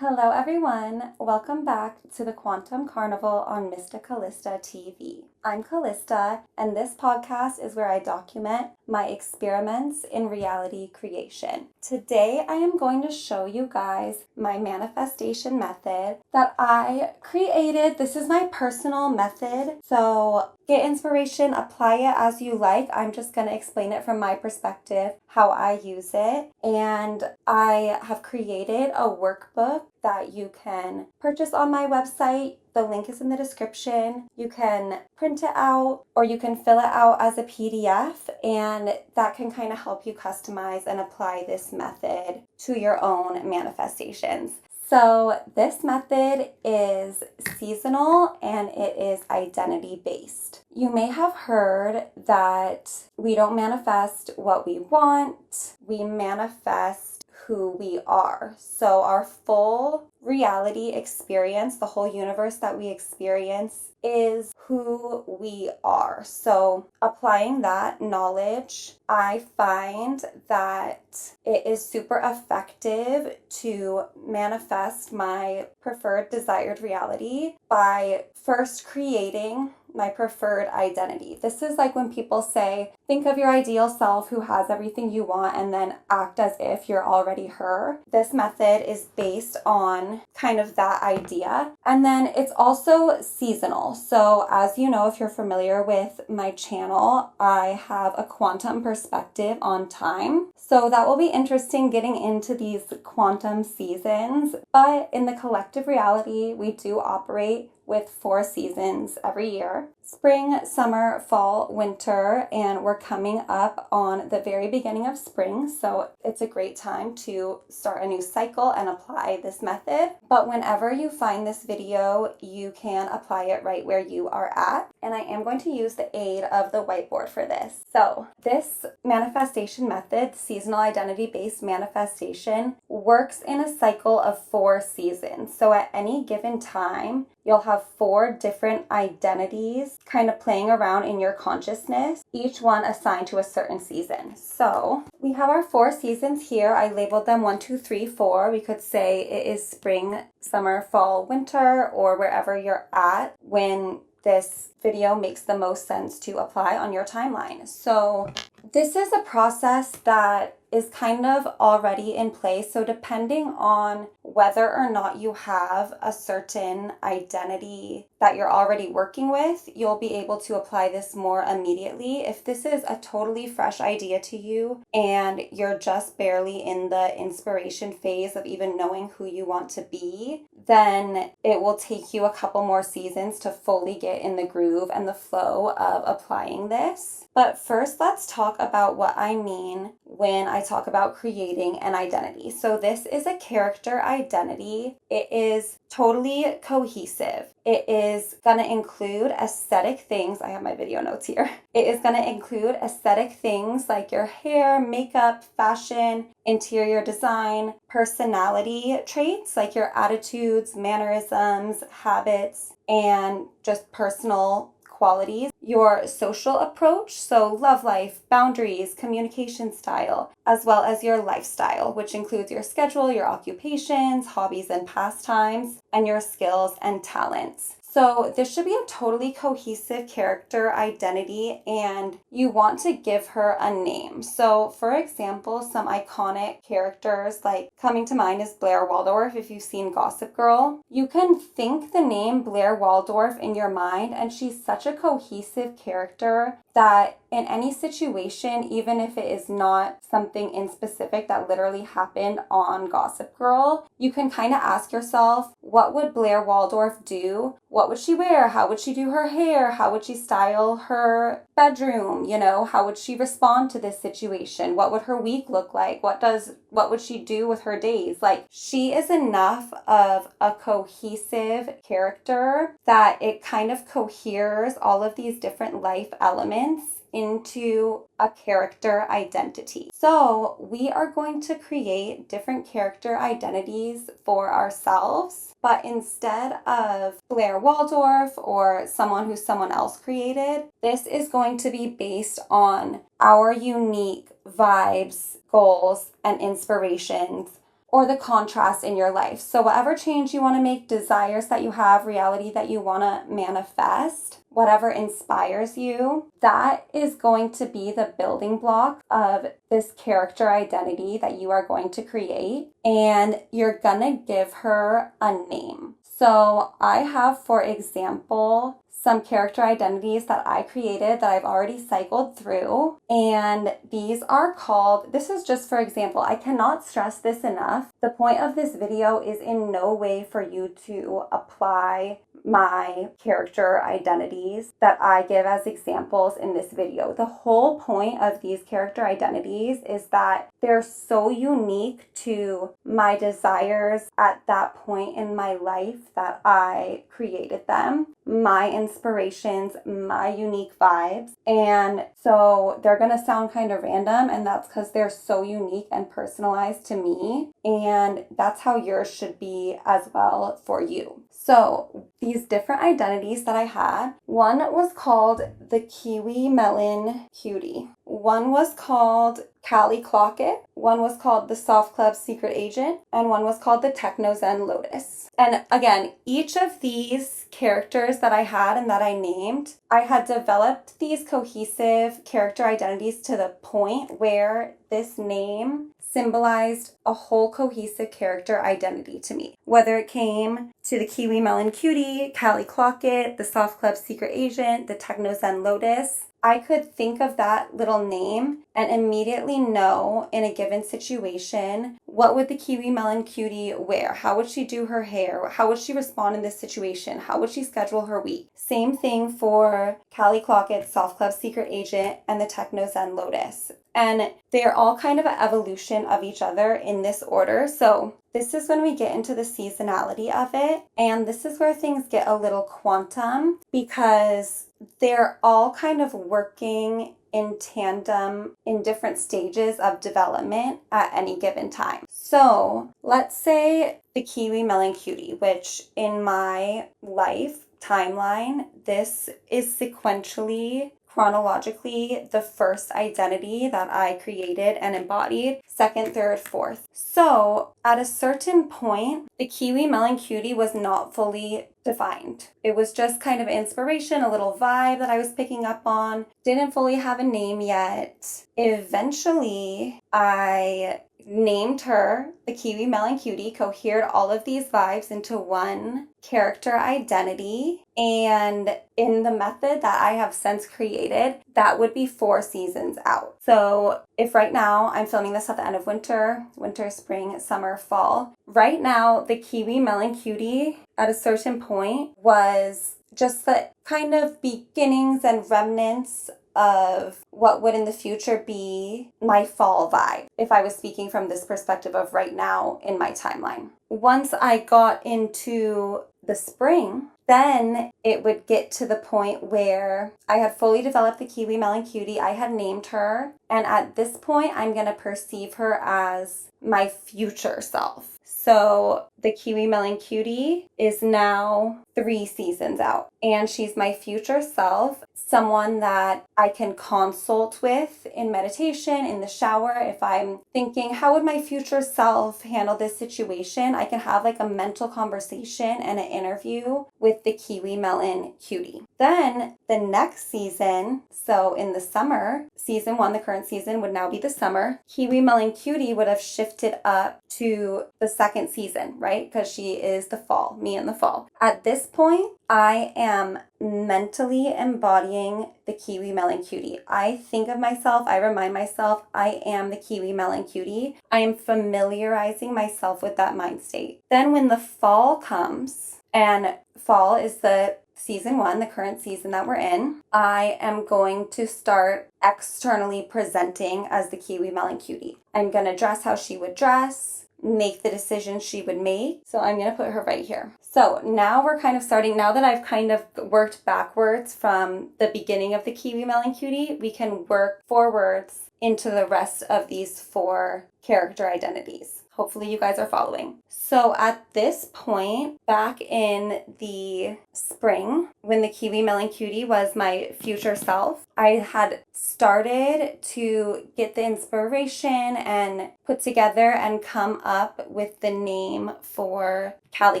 Hello everyone, welcome back to the Quantum Carnival on Mysticalista TV. I'm Callista, and this podcast is where I document my experiments in reality creation. Today I am going to show you guys my manifestation method that I created. This is my personal method, so get inspiration, apply it as you like. I'm just going to explain it from my perspective, how I use it, and I have created a workbook that you can purchase on my website. The link is in the description. You can print it out or you can fill it out as a PDF, and that can kind of help you customize and apply this method to your own manifestations. So this method is seasonal and it is identity based. You may have heard that we don't manifest what we want, we manifest who we are. So our full reality experience, the whole universe that we experience, is who we are. So applying that knowledge, I find that it is super effective to manifest my preferred desired reality by first creating my preferred identity. This is like when people say, think of your ideal self who has everything you want and then act as if you're already her. This method is based on kind of that idea. And then it's also seasonal. So as you know, if you're familiar with my channel, I have a quantum perspective on time. So that will be interesting getting into these quantum seasons. But in the collective reality, we do operate with 4 seasons every year: spring, summer, fall, winter, and we're coming up on the very beginning of spring, so it's a great time to start a new cycle and apply this method. But whenever you find this video, you can apply it right where you are at, and I am going to use the aid of the whiteboard for this. So this manifestation method, seasonal identity-based manifestation, works in a cycle of 4 seasons. So at any given time, you'll have 4 different identities kind of playing around in your consciousness, each one assigned to a certain season. So we have our 4 seasons here. I labeled them 1, 2, 3, 4. We could say it is spring, summer, fall, winter, or wherever you're at when this video makes the most sense to apply on your timeline. So this is a process that is kind of already in place. So depending on whether or not you have a certain identity that you're already working with, you'll be able to apply this more immediately. If this is a totally fresh idea to you and you're just barely in the inspiration phase of even knowing who you want to be, then it will take you a couple more seasons to fully get in the groove and the flow of applying this. But first, let's talk about what I mean when I talk about creating an identity. So this is a character identity. It is totally cohesive. It is going to include aesthetic things. I have my video notes here. It is going to include aesthetic things like your hair, makeup, fashion, interior design, personality traits like your attitudes, mannerisms, habits, and just personal qualities, your social approach, so love life, boundaries, communication style, as well as your lifestyle, which includes your schedule, your occupations, hobbies and pastimes, and your skills and talents. So this should be a totally cohesive character identity, and you want to give her a name. So for example, some iconic characters like coming to mind is Blair Waldorf. If you've seen Gossip Girl, you can think the name Blair Waldorf in your mind, and she's such a cohesive character that in any situation, even if it is not something in specific that literally happened on Gossip Girl, you can kind of ask yourself, what would Blair Waldorf do? What would she wear? How would she do her hair? How would she style her bedroom? You know, how would she respond to this situation? What would her week look like? What would she do with her days? Like, she is enough of a cohesive character that it kind of coheres all of these different life elements into a character identity. So we are going to create different character identities for ourselves, but instead of Blair Waldorf or someone who someone else created, this is going to be based on our unique vibes, goals, and inspirations or the contrast in your life. So whatever change you want to make, desires that you have, reality that you want to manifest, whatever inspires you, that is going to be the building block of this character identity that you are going to create. And you're going to give her a name. So I have, for example, some character identities that I created that I've already cycled through. And these are called, this is just for example, I cannot stress this enough. The point of this video is in no way for you to apply my character identities that I give as examples in this video. The whole point of these character identities is that they're so unique to my desires at that point in my life that I created them, my inspirations, my unique vibes. And so they're going to sound kind of random, and that's because they're so unique and personalized to me. And that's how yours should be as well for you. So these different identities that I had, one was called the Kiwi-Melon Cutie. One was called Cali Clock-It. One was called the Soft Club Secret Agent. And one was called the Techno Zen Lotus. And again, each of these characters that I had and that I named, I had developed these cohesive character identities to the point where this name symbolized a whole cohesive character identity to me. Whether it came to the Kiwi-Melon Cutie, Cali Clock-It, the Soft Club Secret Agent, the Techno Zen Lotus, I could think of that little name and immediately know in a given situation, what would the Kiwi-Melon Cutie wear? How would she do her hair? How would she respond in this situation? How would she schedule her week? Same thing for Cali Clock-It, Soft Club Secret Agent, and the Techno Zen Lotus. And they're all kind of an evolution of each other in this order. So this is when we get into the seasonality of it. And this is where things get a little quantum because they're all kind of working in tandem in different stages of development at any given time. So let's say the Kiwi-Melon Cutie, which in my life timeline, this is sequentially, chronologically, the first identity that I created and embodied, second, third, fourth. So at a certain point, the Kiwi-Melon Cutie was not fully defined. It was just kind of inspiration, a little vibe that I was picking up on. Didn't fully have a name yet. Eventually, I named her the Kiwi-Melon Cutie, cohered all of these vibes into one character identity. And in the method that I have since created, that would be 4 seasons out. So if right now I'm filming this at the end of winter, spring, summer, fall, right now the Kiwi-Melon Cutie at a certain point was just the kind of beginnings and remnants of what would in the future be my fall vibe, if I was speaking from this perspective of right now in my timeline. Once I got into the spring, then it would get to the point where I had fully developed the Kiwi-Melon Cutie. I had named her, and at this point, I'm going to perceive her as my future self. So the Kiwi-Melon Cutie is now 3 seasons out, and she's my future self, someone that I can consult with in meditation, in the shower. If I'm thinking, how would my future self handle this situation? I can have like a mental conversation and an interview with the Kiwi-Melon Cutie. Then the next season, so in the summer, season 1, the current season would now be the summer, Kiwi-Melon Cutie would have shifted up to the second season, right? Because she is the fall, me in the fall. At this point, I am mentally embodying the Kiwi-Melon Cutie. I think of myself, I remind myself, I am the Kiwi-Melon Cutie. I am familiarizing myself with that mind state. Then when the fall comes, and fall is the season 1, the current season that we're in, I am going to start externally presenting as the Kiwi-Melon Cutie. I'm going to dress how she would dress, make the decisions she would make. So I'm going to put her right here. So now we're kind of starting, now that I've kind of worked backwards from the beginning of the Kiwi-Melon Cutie, we can work forwards into the rest of these 4 character identities. Hopefully you guys are following. So at this point, back in the spring, when the Kiwi-Melon Cutie was my future self, I had started to get the inspiration and put together and come up with the name for Cali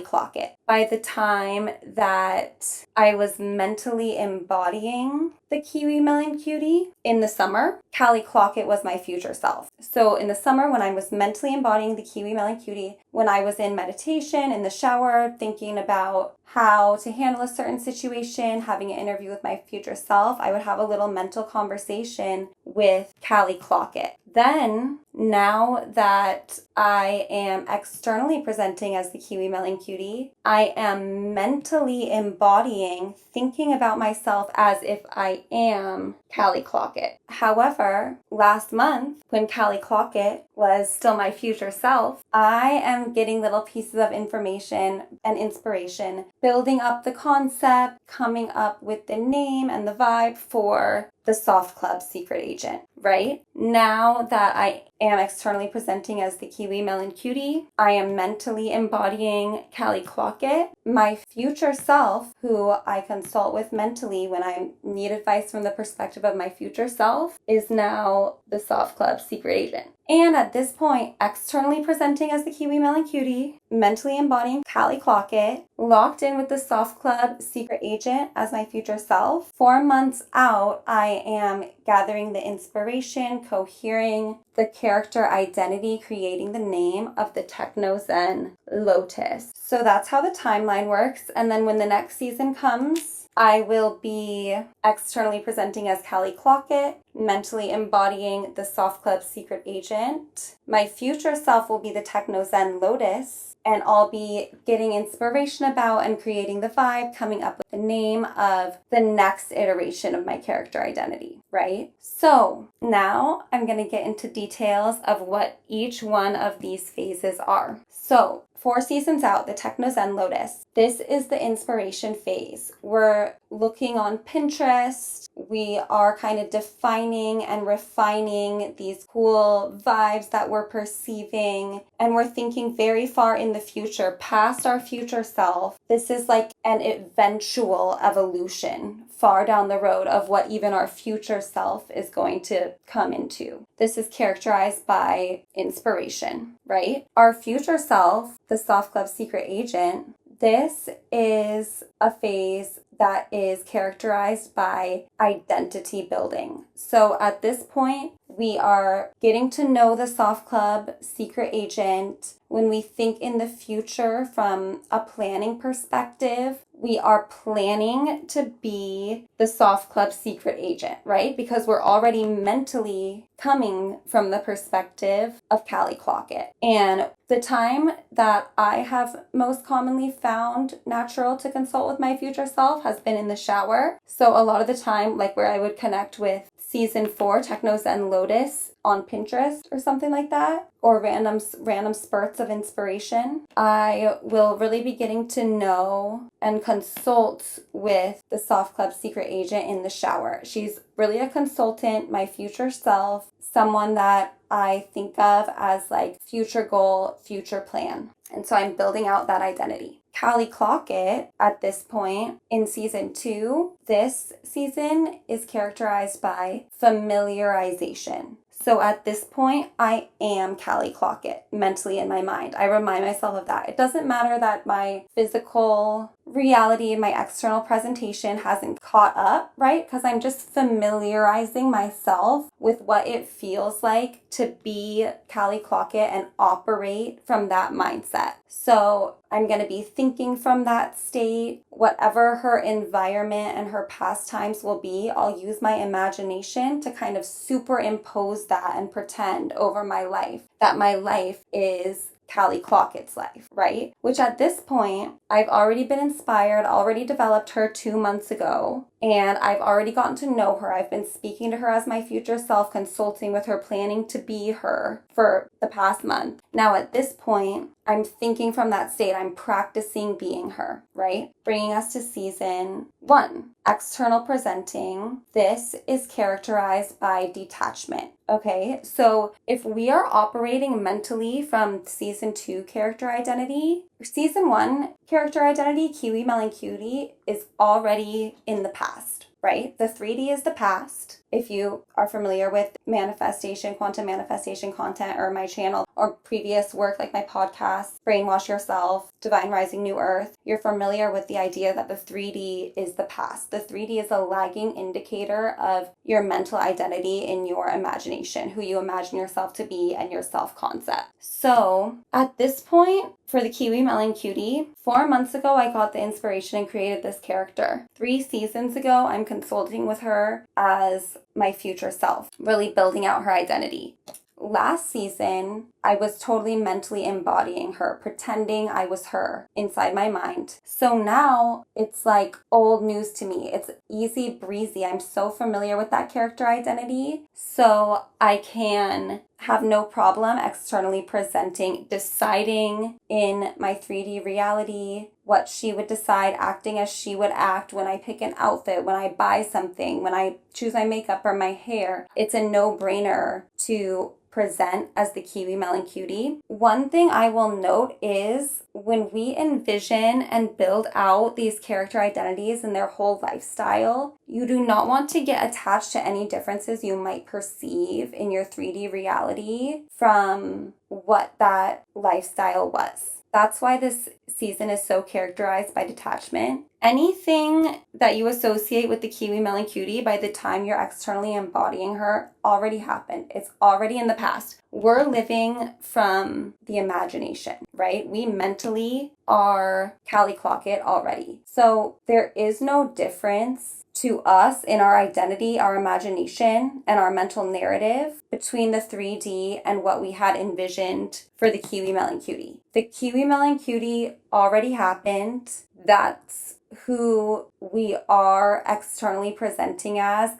Clock-It. By the time that I was mentally embodying the Kiwi-Melon Cutie in the summer, Cali Clock-It was my future self. So in the summer, when I was mentally embodying the Kiwi-Melon Cutie, when I was in meditation, in the shower, thinking about how to handle a certain situation, having an interview with my future self, I would have a little mental conversation with Cali Clock-It. Then, now that I am externally presenting as the Kiwi-Melon Cutie, I am mentally embodying, thinking about myself as if I am Cali Clock-It. However, last month, when Cali Clock-It was still my future self, I am getting little pieces of information and inspiration, building up the concept, coming up with the name and the vibe for the Soft Club Secret Agent, right? Now that I am externally presenting as the Kiwi-Melon Cutie, I am mentally embodying Cali Clock-It. My future self, who I consult with mentally when I need advice from the perspective of my future self, is now the Soft Club Secret Agent. And at this point, externally presenting as the Kiwi-Melon Cutie, mentally embodying Cali Clock-It, locked in with the Soft Club Secret Agent as my future self. 4 months out, I am gathering the inspiration, cohering the character identity, creating the name of the Techno Zen Lotus. So that's how the timeline works. And then when the next season comes, I will be externally presenting as Cali Clock-It, mentally embodying the Soft Club Secret Agent. My future self will be the Techno Zen Lotus, and I'll be getting inspiration about and creating the vibe, coming up with the name of the next iteration of my character identity, right? So now I'm going to get into details of what each one of these phases are. So 4 seasons out, the Techno Zen Lotus, this is the inspiration phase. We're looking on Pinterest. We are kind of defining and refining these cool vibes that we're perceiving. And we're thinking very far in the future, past our future self. This is like an eventual evolution far down the road of what even our future self is going to come into. This is characterized by inspiration, right? Our future self, the Soft Club Secret Agent, this is a phase that is characterized by identity building. So at this point, we are getting to know the Soft Club Secret Agent. When we think in the future from a planning perspective, we are planning to be the Soft Club Secret Agent, right? Because we're already mentally coming from the perspective of Cali Clock-It. And the time that I have most commonly found natural to consult with my future self has been in the shower. So a lot of the time, like where I would connect with season 4, Techno Zen Lotus on Pinterest or something like that, or random spurts of inspiration, I will really be getting to know and consult with the Soft Club Secret Agent in the shower. She's really a consultant, my future self, someone that I think of as like future goal, future plan. And so I'm building out that identity. Cali Clock-It, at this point in season 2, this season is characterized by familiarization. So at this point, I am Cali Clock-It mentally in my mind. I remind myself of that. It doesn't matter that my physical reality, my external presentation hasn't caught up, right? Because I'm just familiarizing myself with what it feels like to be Cali Clock-It and operate from that mindset. So I'm going to be thinking from that state. Whatever her environment and her pastimes will be, I'll use my imagination to kind of superimpose that and pretend over my life that my life is Cali Clock-It's life, right? Which at this point, I've already been inspired, already developed her 2 months ago, and I've already gotten to know her. I've been speaking to her as my future self, consulting with her, planning to be her for the past month. Now at this point, I'm thinking from that state. I'm practicing being her, right? Bringing us to season 1, external presenting. This is characterized by detachment. Okay, so if we are operating mentally from season 2 character identity, season 1 character identity, Kiwi-Melon Cutie, is already in the past, right? The 3D is the past. If you are familiar with manifestation, quantum manifestation content, or my channel or previous work like my podcast, Brainwash Yourself, Divine Rising New Earth, you're familiar with the idea that the 3D is the past. The 3D is a lagging indicator of your mental identity in your imagination, who you imagine yourself to be, and your self-concept. So at this point, for the Kiwi-Melon Cutie, 4 months ago, I got the inspiration and created this character. 3 seasons ago, I'm consulting with her as my future self, really building out her identity. Last season, I was totally mentally embodying her, pretending I was her inside my mind. So now it's like old news to me. It's easy breezy. I'm so familiar with that character identity. So I can have no problem externally presenting, deciding in my 3D reality what she would decide, acting as she would act when I pick an outfit, when I buy something, when I choose my makeup or my hair. It's a no-brainer to present as the Kiwi-Melon Cutie. One thing I will note is when we envision and build out these character identities and their whole lifestyle, you do not want to get attached to any differences you might perceive in your 3D reality from what that lifestyle was. That's why this season is so characterized by detachment. Anything that you associate with the Kiwi-Melon Cutie by the time you're externally embodying her already happened. It's already in the past. We're living from the imagination, right? We mentally are Cali Clock-It already. So there is no difference to us in our identity, our imagination, and our mental narrative between the 3D and what we had envisioned for the Kiwi-Melon Cutie. The Kiwi-Melon Cutie already happened. That's who we are externally presenting as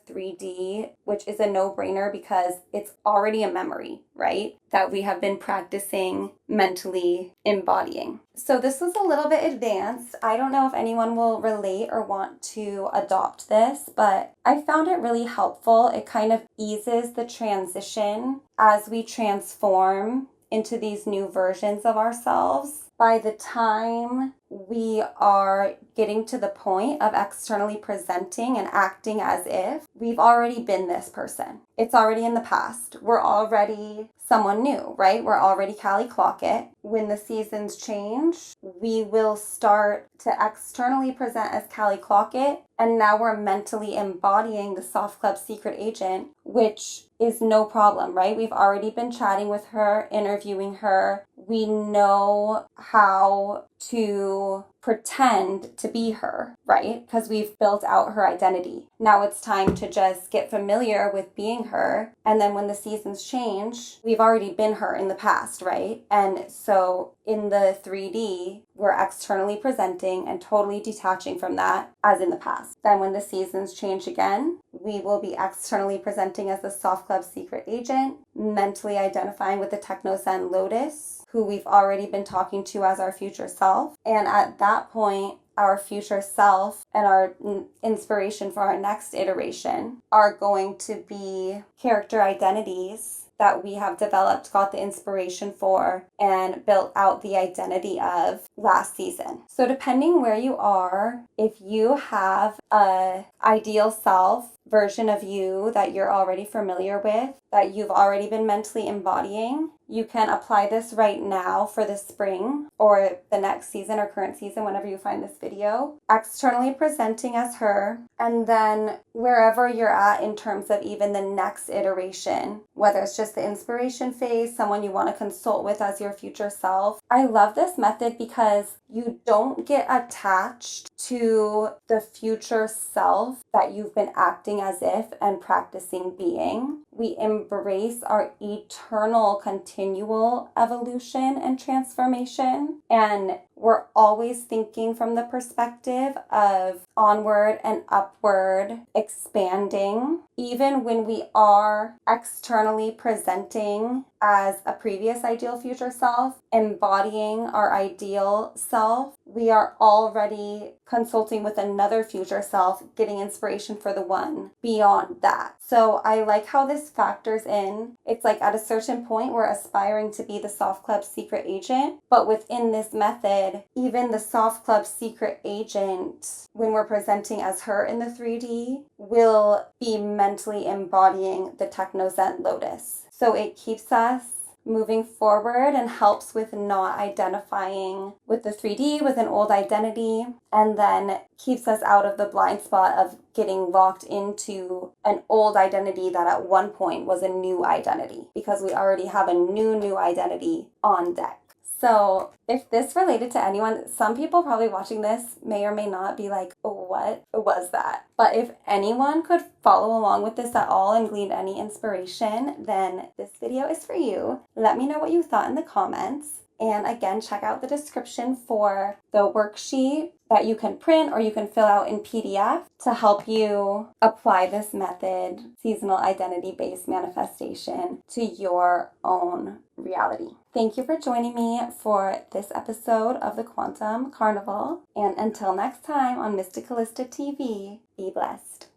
3D, which is a no-brainer because it's already a memory, right? That we have been practicing mentally embodying. So this was a little bit advanced. I don't know if anyone will relate or want to adopt this, but I found it really helpful. It kind of eases the transition as we transform into these new versions of ourselves. By the time we are getting to the point of externally presenting and acting as if, we've already been this person. It's already in the past. We're already someone new, right? We're already Cali Clock-It. When the seasons change, we will start to externally present as Cali Clock-It, and now we're mentally embodying the Soft Club secret agent, which is no problem, right? We've already been chatting with her, interviewing her. We know how to pretend to be her, right? Because we've built out her identity. Now it's time to just get familiar with being her. And then when the seasons change, we've already been her in the past, right? And so in the 3D, we're externally presenting and totally detaching from that as in the past. Then when the seasons change again, we will be externally presenting as the Soft Club secret agent, mentally identifying with the Techno Zen Lotus, who we've already been talking to as our future self. And at that point, our future self and our inspiration for our next iteration are going to be character identities that we have developed, got the inspiration for, and built out the identity of last season. So depending where you are, if you have a ideal self version of you that you're already familiar with, that you've already been mentally embodying, you can apply this right now for the spring or the next season or current season, whenever you find this video, externally presenting as her. And then wherever you're at in terms of even the next iteration, whether it's just the inspiration phase, someone you want to consult with as your future self. I love this method because you don't get attached to the future self that you've been acting as if and practicing being. We embrace our eternal continual evolution and transformation. And we're always thinking from the perspective of onward and upward expanding, even when we are externally presenting as a previous ideal future self, embodying our ideal self, we are already consulting with another future self, getting inspiration for the one beyond that. So I like how this factors in. It's like at a certain point, we're aspiring to be the Soft Club secret agent, but within this method, even the Soft Club secret agent, when we're presenting as her in the 3D, will be mentally embodying the Techno Zen Lotus. So it keeps us moving forward and helps with not identifying with the 3D, with an old identity, and then keeps us out of the blind spot of getting locked into an old identity that at one point was a new identity, because we already have a new identity on deck. So if this related to anyone, some people probably watching this may or may not be like, what was that? But if anyone could follow along with this at all and glean any inspiration, then this video is for you. Let me know what you thought in the comments. And again, check out the description for the worksheet that you can print or you can fill out in PDF to help you apply this method, seasonal identity-based manifestation, to your own reality. Thank you for joining me for this episode of the Quantum Carnival. And until next time on Mysticalista TV, be blessed.